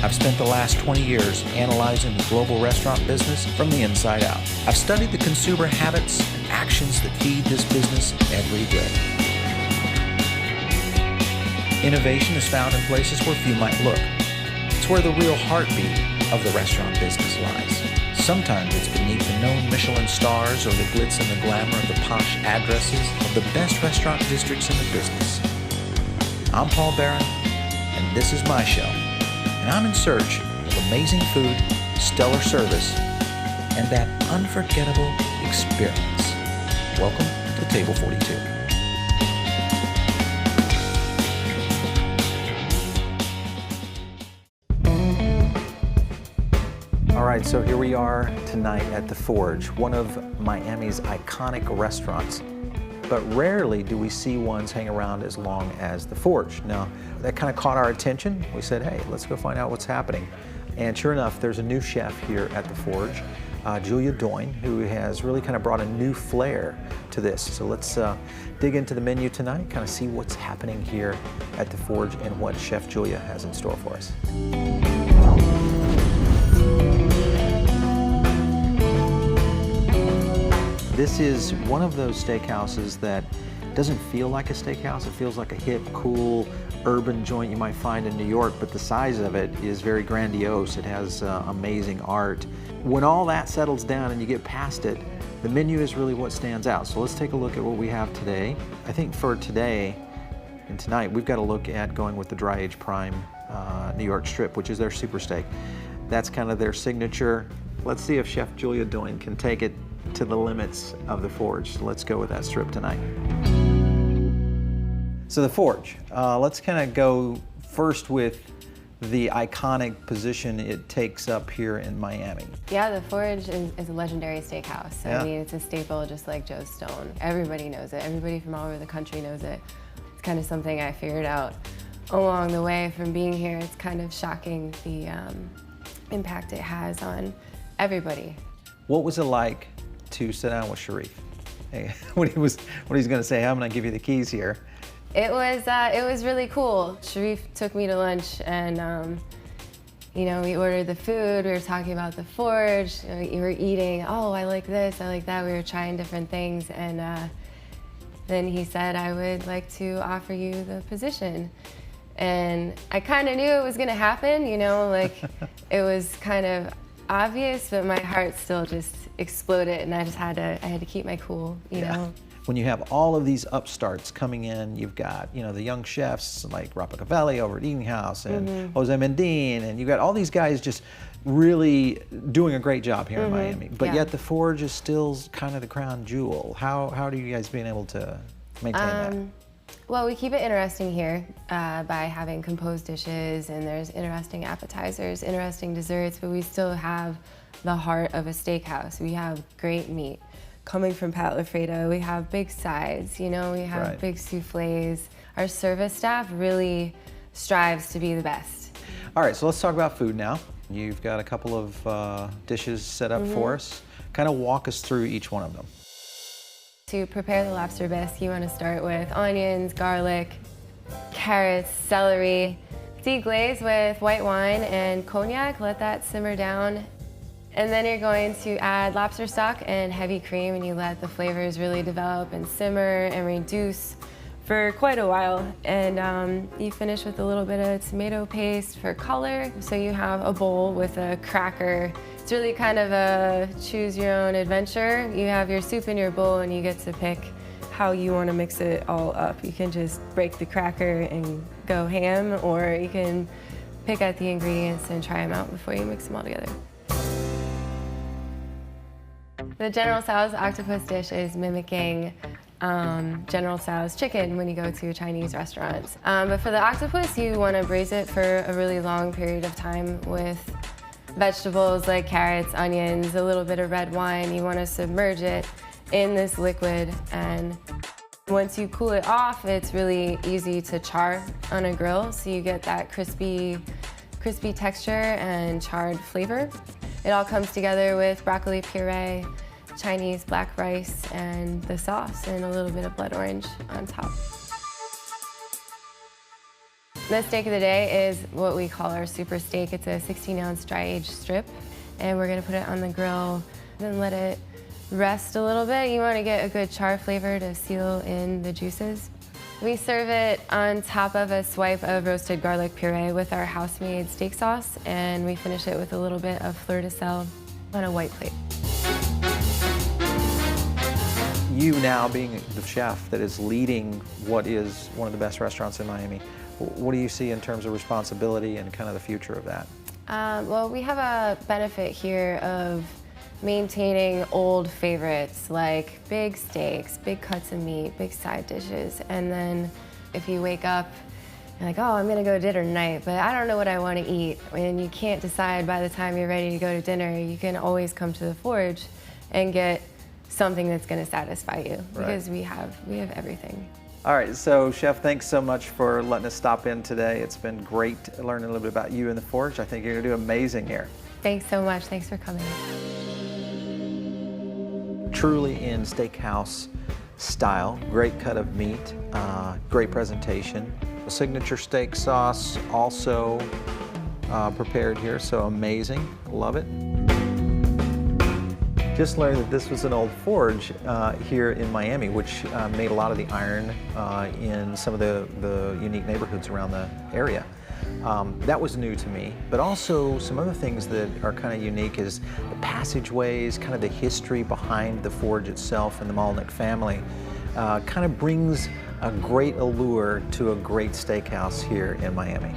I've spent the last 20 years analyzing the global restaurant business from the inside out. I've studied the consumer habits and actions that feed this business every day. Innovation is found in places where few might look. It's where the real heartbeat of the restaurant business lies. Sometimes it's beneath the known Michelin stars or the glitz and the glamour of the posh addresses of the best restaurant districts in the business. I'm Paul Barron, and this is my show. And I'm in search of amazing food, stellar service, and that unforgettable experience. Welcome to Table 42. All right, so here we are tonight at The Forge, one of Miami's iconic restaurants. But rarely do we see ones hang around as long as The Forge. Now, that kind of caught our attention. We said, hey, let's go find out what's happening. And sure enough, there's a new chef here at The Forge, Julia Doyne, who has really kind of brought a new flair to this. So let's dig into the menu tonight, kind of see what's happening here at The Forge and what Chef Julia has in store for us. This is one of those steakhouses that doesn't feel like a steakhouse. It feels like a hip, cool, urban joint you might find in New York, but the size of it is very grandiose. It has amazing art. When all that settles down and you get past it, the menu is really what stands out. So let's take a look at what we have today. I think for today and tonight, we've got to look at going with the dry age prime New York strip, which is their super steak. That's kind of their signature. Let's see if Chef Julia Doyne can take it to the limits of The Forge. So let's go with that strip tonight. So The Forge, let's kind of go first with the iconic position it takes up here in Miami. Yeah, The Forge is a legendary steakhouse. Yeah. I mean, it's a staple just like Joe's Stone. Everybody knows it. Everybody from all over the country knows it. It's kind of something I figured out along the way from being here. It's kind of shocking the impact it has on everybody. What was it like to sit down with Sharif? Hey, when he's going to say, I'm going to give you the keys here. It was really cool. Sharif took me to lunch and you know, we ordered the food, we were talking about The Forge, we were eating, oh, I like this, I like that, we were trying different things, and then he said, I would like to offer you the position. And I kind of knew it was going to happen, you know, like it was kind of obvious, but my heart still just exploded, and I had to keep my cool, you know. When you have all of these upstarts coming in, you've got, you know, the young chefs like Rapa Cavalli over at Eating House and Jose Mendin, and you've got all these guys just really doing a great job here in Miami. But yet The Forge is still kind of the crown jewel. How do you guys been able to maintain that? Well, we keep it interesting here by having composed dishes, and there's interesting appetizers, interesting desserts, but we still have the heart of a steakhouse. We have great meat. Coming from Pat LaFredo, we have big sides, you know, we have big soufflés. Our service staff really strives to be the best. All right, so let's talk about food now. You've got a couple of dishes set up for us. Kind of walk us through each one of them. To prepare the lobster bisque, you want to start with onions, garlic, carrots, celery. Deglaze with white wine and cognac, let that simmer down. And then you're going to add lobster stock and heavy cream, and you let the flavors really develop and simmer and reduce for quite a while. And you finish with a little bit of tomato paste for color. So you have a bowl with a cracker. It's really kind of a choose your own adventure. You have your soup in your bowl and you get to pick how you want to mix it all up. You can just break the cracker and go ham, or you can pick out the ingredients and try them out before you mix them all together. The General Tso's octopus dish is mimicking General Tso's chicken when you go to Chinese restaurants. But for the octopus, you want to braise it for a really long period of time with vegetables like carrots, onions, a little bit of red wine. You want to submerge it in this liquid, and once you cool it off, it's really easy to char on a grill, so you get that crispy texture and charred flavor. It all comes together with broccoli puree, Chinese black rice, and the sauce, and a little bit of blood orange on top. The steak of the day is what we call our super steak. It's a 16-ounce dry-aged strip, and we're gonna put it on the grill, then let it rest a little bit. You wanna get a good char flavor to seal in the juices. We serve it on top of a swipe of roasted garlic puree with our house-made steak sauce, and we finish it with a little bit of fleur de sel on a white plate. You now being the chef that is leading what is one of the best restaurants in Miami, what do you see in terms of responsibility and kind of the future of that? Well, we have a benefit here of maintaining old favorites like big steaks, big cuts of meat, big side dishes, and then if you wake up, you're like, oh, I'm gonna go to dinner tonight, but I don't know what I wanna eat, and you can't decide by the time you're ready to go to dinner, you can always come to the Forge and get something that's gonna satisfy you, because we have everything. All right, so Chef, thanks so much for letting us stop in today. It's been great learning a little bit about you and the Forge. I think you're gonna do amazing here. Thanks so much, thanks for coming. Truly in steakhouse style, great cut of meat, great presentation. A signature steak sauce also prepared here, so amazing, love it. Just learned that this was an old forge here in Miami, which made a lot of the iron in some of the unique neighborhoods around the area. That was new to me, but also some other things that are kind of unique is the passageways, kind of the history behind the forge itself and the Malnick family kind of brings a great allure to a great steakhouse here in Miami.